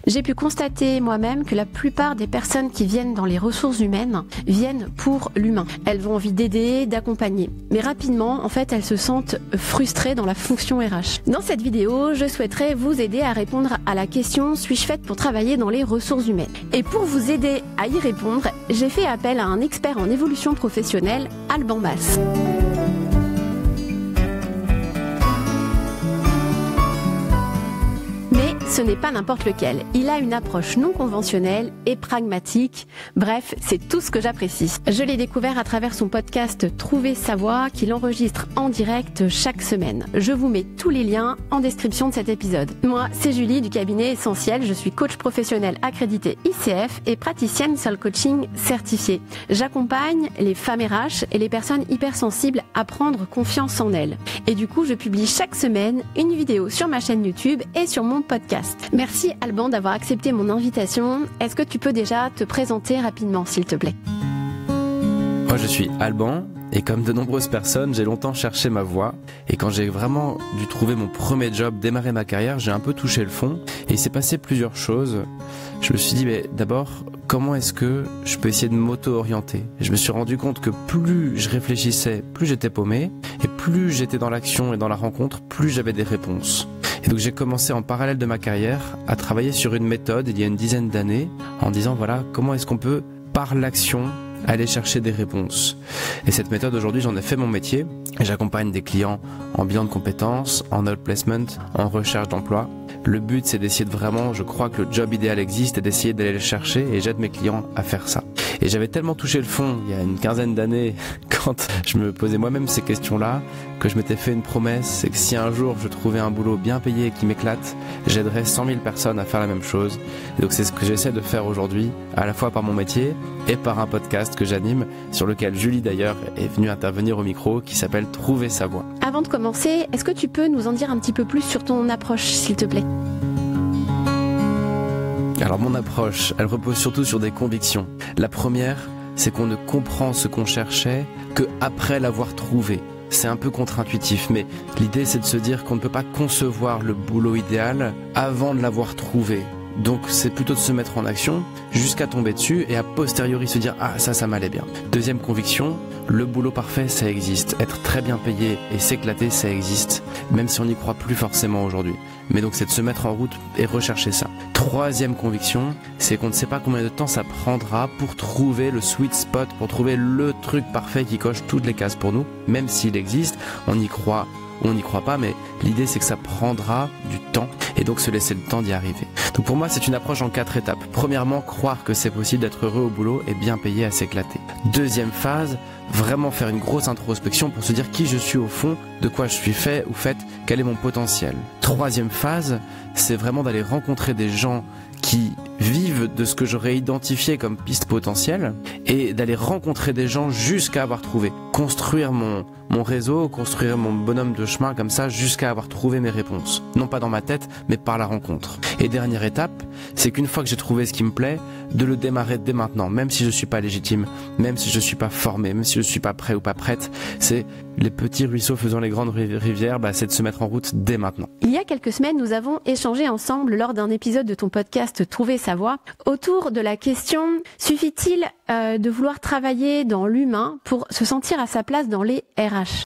J'ai pu constater moi-même que la plupart des personnes qui viennent dans les ressources humaines viennent pour l'humain. Elles ont envie d'aider, d'accompagner. Mais rapidement, en fait, elles se sentent frustrées dans la fonction RH. Dans cette vidéo, je souhaiterais vous aider à répondre à la question « Suis-je faite pour travailler dans les ressources humaines ?» Et pour vous aider à y répondre, j'ai fait appel à un expert en évolution professionnelle, Alban Mas. Ce n'est pas n'importe lequel. Il a une approche non conventionnelle et pragmatique. Bref, c'est tout ce que j'apprécie. Je l'ai découvert à travers son podcast Trouver sa voie qu'il enregistre en direct chaque semaine. Je vous mets tous les liens en description de cet épisode. Moi, c'est Julie du cabinet Essentiel. Je suis coach professionnel accrédité ICF et praticienne Soul Coaching certifiée. J'accompagne les femmes RH et les personnes hypersensibles à prendre confiance en elles. Et du coup, je publie chaque semaine une vidéo sur ma chaîne YouTube et sur mon podcast. Merci Alban d'avoir accepté mon invitation. Est-ce que tu peux déjà te présenter rapidement, s'il te plaît? Moi, je suis Alban et comme de nombreuses personnes, j'ai longtemps cherché ma voie. Et quand j'ai vraiment dû trouver mon premier job, démarrer ma carrière, j'ai un peu touché le fond. Et il s'est passé plusieurs choses. Je me suis dit, mais d'abord, comment est-ce que je peux essayer de m'auto-orienter? Je me suis rendu compte que plus je réfléchissais, plus j'étais paumé. Et plus j'étais dans l'action et dans la rencontre, plus j'avais des réponses. Et donc j'ai commencé en parallèle de ma carrière à travailler sur une méthode il y a une dizaine d'années en disant voilà comment est-ce qu'on peut par l'action aller chercher des réponses. Et cette méthode aujourd'hui j'en ai fait mon métier et j'accompagne des clients en bilan de compétences, en outplacement, en recherche d'emploi. Le but c'est d'essayer de vraiment, je crois que le job idéal existe et d'essayer d'aller le chercher et j'aide mes clients à faire ça. Et j'avais tellement touché le fond il y a une quinzaine d'années quand je me posais moi-même ces questions-là que je m'étais fait une promesse, c'est que si un jour je trouvais un boulot bien payé et qui m'éclate, j'aiderais 100 000 personnes à faire la même chose. Et donc c'est ce que j'essaie de faire aujourd'hui, à la fois par mon métier et par un podcast que j'anime, sur lequel Julie d'ailleurs est venue intervenir au micro, qui s'appelle Trouver sa voie. Avant de commencer, est-ce que tu peux nous en dire un petit peu plus sur ton approche, s'il te plaît? Alors mon approche, elle repose surtout sur des convictions. La première, c'est qu'on ne comprend ce qu'on cherchait que après l'avoir trouvé. C'est un peu contre-intuitif, mais l'idée c'est de se dire qu'on ne peut pas concevoir le boulot idéal avant de l'avoir trouvé. Donc c'est plutôt de se mettre en action jusqu'à tomber dessus et a posteriori se dire ah ça m'allait bien. Deuxième conviction, le boulot parfait ça existe. Être très bien payé et s'éclater ça existe, même si on n'y croit plus forcément aujourd'hui. Mais donc c'est de se mettre en route et rechercher ça. Troisième conviction, c'est qu'on ne sait pas combien de temps ça prendra pour trouver le sweet spot, pour trouver le truc parfait qui coche toutes les cases pour nous. Même s'il existe, on y croit ou on n'y croit pas, mais l'idée c'est que ça prendra du temps et donc se laisser le temps d'y arriver. Donc pour moi c'est une approche en 4 étapes. Premièrement, croire que c'est possible d'être heureux au boulot et bien payé à s'éclater. Deuxième phase, vraiment faire une grosse introspection pour se dire qui je suis au fond, de quoi je suis fait ou faite, quel est mon potentiel. Troisième phase, c'est vraiment d'aller rencontrer des gens qui vivent de ce que j'aurais identifié comme piste potentielle et d'aller rencontrer des gens jusqu'à avoir trouvé. Construire mon réseau, construire mon bonhomme de chemin comme ça jusqu'à avoir trouvé mes réponses. Non pas dans ma tête, mais par la rencontre. Et dernière étape, c'est qu'une fois que j'ai trouvé ce qui me plaît, de le démarrer dès maintenant, même si je suis pas légitime, même si je suis pas formé, même si je suis pas prêt ou pas prête. C'est les petits ruisseaux faisant les grandes rivières, c'est de se mettre en route dès maintenant. Il y a quelques semaines, nous avons échangé ensemble lors d'un épisode de ton podcast Trouver sa voie autour de la question suffit-il de vouloir travailler dans l'humain pour se sentir à sa place dans les RH?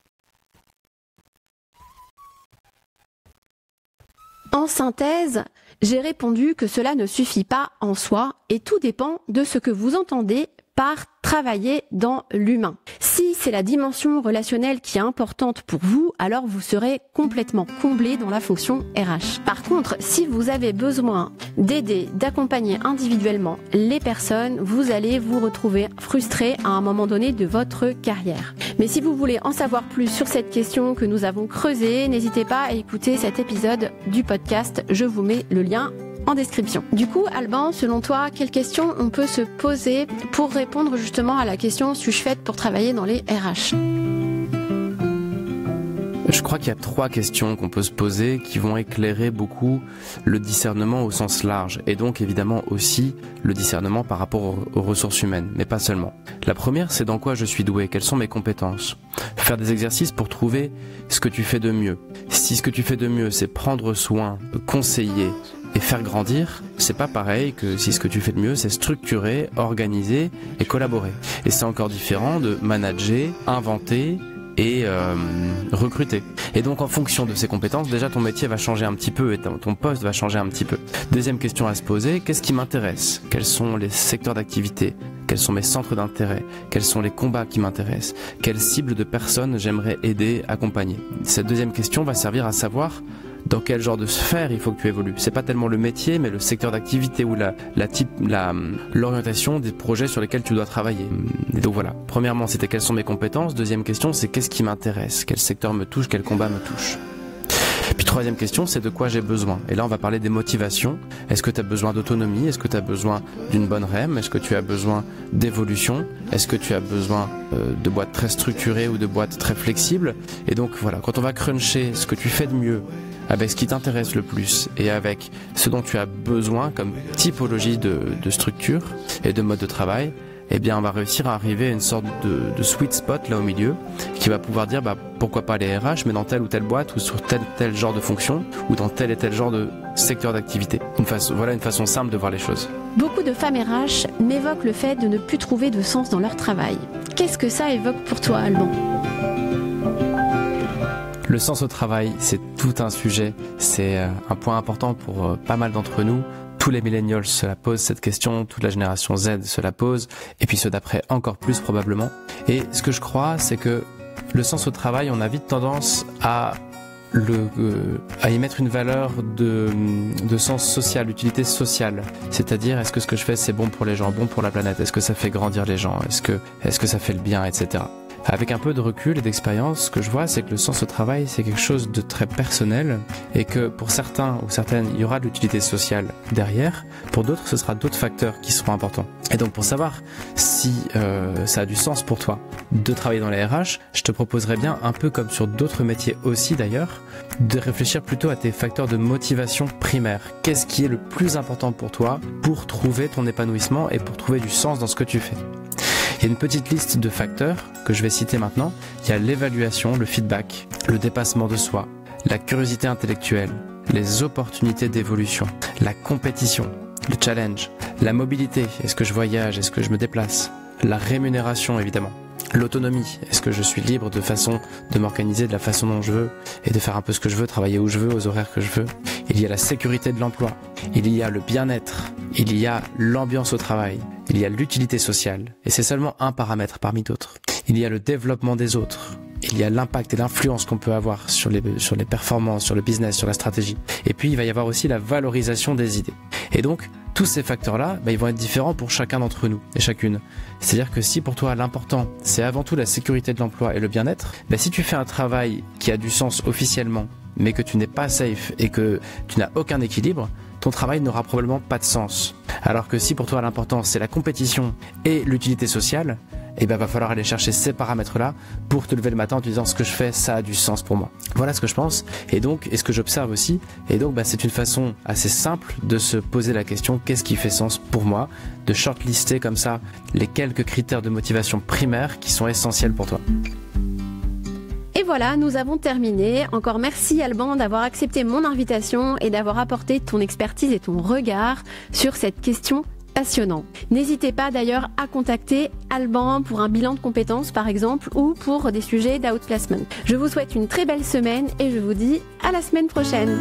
En synthèse, j'ai répondu que cela ne suffit pas en soi et tout dépend de ce que vous entendez par travailler dans l'humain. Si c'est la dimension relationnelle qui est importante pour vous, alors vous serez complètement comblé dans la fonction RH. Par contre, si vous avez besoin d'aider, d'accompagner individuellement les personnes, vous allez vous retrouver frustré à un moment donné de votre carrière. Mais si vous voulez en savoir plus sur cette question que nous avons creusée, n'hésitez pas à écouter cet épisode du podcast. Je vous mets le lien en description. Du coup, Alban, selon toi, quelles questions on peut se poser pour répondre justement à la question « Suis-je faite pour travailler dans les RH ?» Je crois qu'il y a 3 questions qu'on peut se poser qui vont éclairer beaucoup le discernement au sens large et donc évidemment aussi le discernement par rapport aux ressources humaines, mais pas seulement. La première, c'est dans quoi je suis doué, quelles sont mes compétences. Faire des exercices pour trouver ce que tu fais de mieux. Si ce que tu fais de mieux, c'est prendre soin, conseiller, Et faire grandir, c'est pas pareil que si ce que tu fais de mieux, c'est structurer, organiser et collaborer. Et c'est encore différent de manager, inventer et recruter. Et donc en fonction de ces compétences, déjà ton métier va changer un petit peu et ton poste va changer un petit peu. Deuxième question à se poser, qu'est-ce qui m'intéresse? Quels sont les secteurs d'activité? Quels sont mes centres d'intérêt? Quels sont les combats qui m'intéressent? Quelle cible de personnes j'aimerais aider, accompagner? Cette deuxième question va servir à savoir dans quel genre de sphère il faut que tu évolues. C'est pas tellement le métier, mais le secteur d'activité ou l'orientation des projets sur lesquels tu dois travailler. Et donc voilà. Premièrement, c'était quelles sont mes compétences. Deuxième question, c'est qu'est-ce qui m'intéresse? Quel secteur me touche? Quel combat me touche? Puis troisième question, c'est de quoi j'ai besoin. Et là, on va parler des motivations. Est-ce que tu as besoin d'autonomie? Est-ce que tu as besoin d'une bonne REM? Est-ce que tu as besoin d'évolution? Est-ce que tu as besoin de boîtes très structurées ou de boîtes très flexibles? Et donc voilà, quand on va cruncher ce que tu fais de mieux, avec ce qui t'intéresse le plus et avec ce dont tu as besoin comme typologie de structure et de mode de travail, eh bien on va réussir à arriver à une sorte de sweet spot là au milieu qui va pouvoir dire pourquoi pas les RH mais dans telle ou telle boîte ou sur tel genre de fonction ou dans tel et tel genre de secteur d'activité. Voilà une façon simple de voir les choses. Beaucoup de femmes RH m'évoquent le fait de ne plus trouver de sens dans leur travail. Qu'est-ce que ça évoque pour toi, Alban ? Le sens au travail, c'est tout un sujet, c'est un point important pour pas mal d'entre nous. Tous les millennials se la posent cette question, toute la génération Z se la pose, et puis ceux d'après encore plus probablement. Et ce que je crois, c'est que le sens au travail, on a vite tendance à y mettre une valeur de sens social, d'utilité sociale. C'est-à-dire, est-ce que ce que je fais, c'est bon pour les gens, bon pour la planète? Est-ce que ça fait grandir les gens? Est-ce que ça fait le bien, etc. Avec un peu de recul et d'expérience, ce que je vois, c'est que le sens au travail, c'est quelque chose de très personnel et que pour certains ou certaines, il y aura de l'utilité sociale derrière. Pour d'autres, ce sera d'autres facteurs qui seront importants. Et donc, pour savoir si ça a du sens pour toi de travailler dans les RH, je te proposerais bien, un peu comme sur d'autres métiers aussi d'ailleurs, de réfléchir plutôt à tes facteurs de motivation primaires. Qu'est-ce qui est le plus important pour toi pour trouver ton épanouissement et pour trouver du sens dans ce que tu fais? Il y a une petite liste de facteurs que je vais citer maintenant. Il y a l'évaluation, le feedback, le dépassement de soi, la curiosité intellectuelle, les opportunités d'évolution, la compétition, le challenge, la mobilité, est-ce que je voyage, est-ce que je me déplace, la rémunération évidemment, l'autonomie, est-ce que je suis libre de m'organiser de la façon dont je veux et de faire un peu ce que je veux, travailler où je veux, aux horaires que je veux. Il y a la sécurité de l'emploi, il y a le bien-être, il y a l'ambiance au travail, il y a l'utilité sociale, et c'est seulement un paramètre parmi d'autres. Il y a le développement des autres, il y a l'impact et l'influence qu'on peut avoir sur les performances, sur le business, sur la stratégie. Et puis il va y avoir aussi la valorisation des idées. Et donc, tous ces facteurs-là, ils vont être différents pour chacun d'entre nous et chacune. C'est-à-dire que si pour toi l'important, c'est avant tout la sécurité de l'emploi et le bien-être, si tu fais un travail qui a du sens officiellement, mais que tu n'es pas safe et que tu n'as aucun équilibre, ton travail n'aura probablement pas de sens. Alors que si pour toi l'important c'est la compétition et l'utilité sociale, va falloir aller chercher ces paramètres-là pour te lever le matin en te disant ce que je fais, ça a du sens pour moi. Voilà ce que je pense et ce que j'observe aussi. Et donc c'est une façon assez simple de se poser la question qu'est-ce qui fait sens pour moi, de shortlister comme ça les quelques critères de motivation primaires qui sont essentiels pour toi. Et voilà, nous avons terminé. Encore merci Alban d'avoir accepté mon invitation et d'avoir apporté ton expertise et ton regard sur cette question passionnante. N'hésitez pas d'ailleurs à contacter Alban pour un bilan de compétences par exemple ou pour des sujets d'outplacement. Je vous souhaite une très belle semaine et je vous dis à la semaine prochaine.